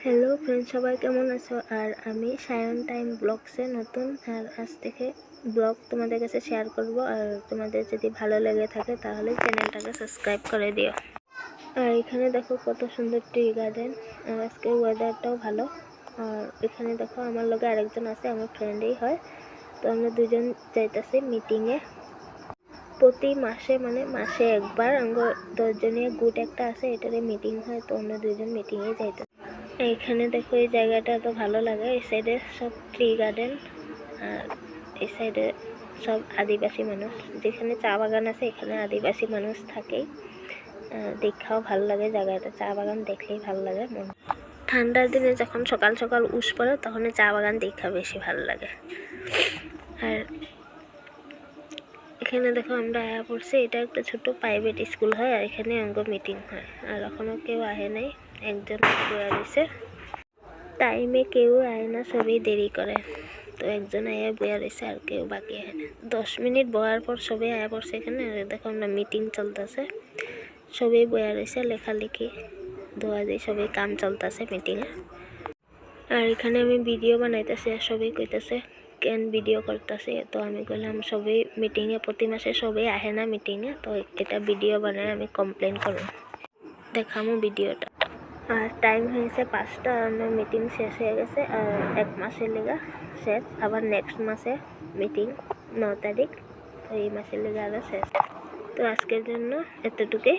Hello friend, সবাই কেমন আছো? আর আমি সায়ন টাইম ব্লগসে নতুন, আর আজ থেকে ব্লগ তোমাদের কাছে শেয়ার করব। আর তোমাদের যদি ভালো লেগে থাকে তাহলে চ্যানেলটাকে সাবস্ক্রাইব করে দিও। আর এখানে দেখো কত সুন্দর ট্রি গার্ডেন, আর আজকে ওয়েদারটাও ভালো। আর এখানে দেখো আমার লগে আরেকজন আছে, আমার ফ্রেন্ডই হয়। তো আমরা দুজন যাইতেছি মিটিংয়ে। প্রতি মাসে মাসে একবার আমার 10 জনের গুড একটা আছে, এটারে মিটিং হয়। তো আমরা দুজন মিটিংয়ে যাইতেছি। এইখানে দেখো এই জায়গাটা তো ভালো লাগে। এই সাইডে সব ট্রি গার্ডেন, আর এই সাইডে সব আদিবাসী মানুষ। যেখানে চা বাগান আছে এখানে আদিবাসী মানুষ থাকেই। দেখাও ভালো লাগে জায়গাটা, চা বাগান দেখলেই ভালো লাগে মন। ঠান্ডার দিনে যখন সকাল সকাল উস পড়ে তখন চা বাগান দেখা বেশি ভালো লাগে। আর এখানে দেখো আমরা আয়া পড়ছি, এটা একটা ছোট প্রাইভেট স্কুল হয়, আর এখানে অঙ্গ মিটিং হয়। আর এখনও কেউ আহে নাই, একজন বয়া রয়েছে। টাইমে কেউ আয় না, সবই দেরি করে। তো একজন আয়া বয়া রয়েছে, আর কেউ বাকি আয় না। 10 মিনিট বয়ার পর সবাই আয়া পড়ছে এখানে। আর দেখো আমরা মিটিং চলতেছে, সবাই বয়া রয়েছে, লেখালেখি দোয়া দিয়ে সবাই কাম চলতেছে মিটিংয়ে। আর এখানে আমি ভিডিও বানাইতেছি, আর সবাই কইতেছে কেন ভিডিও করতেছে। তো আমি কইলাম সবাই মিটিংয়ে, প্রতি মাসে সবাই আহে না মিটিংয়ে, তো এটা ভিডিও বানায় আমি কমপ্লেন করব। দেখামো ভিডিওটা। আর টাইম হয়েছে 5টা, আমার মিটিং শেষ হয়ে গেছে। আর 1 মাসের লেগা শেষ, আবার নেক্সট মাসে মিটিং 9 তারিখ। তো এই মাসের লেগা আরও শেষ। তো আজকের জন্য এতটুকুই।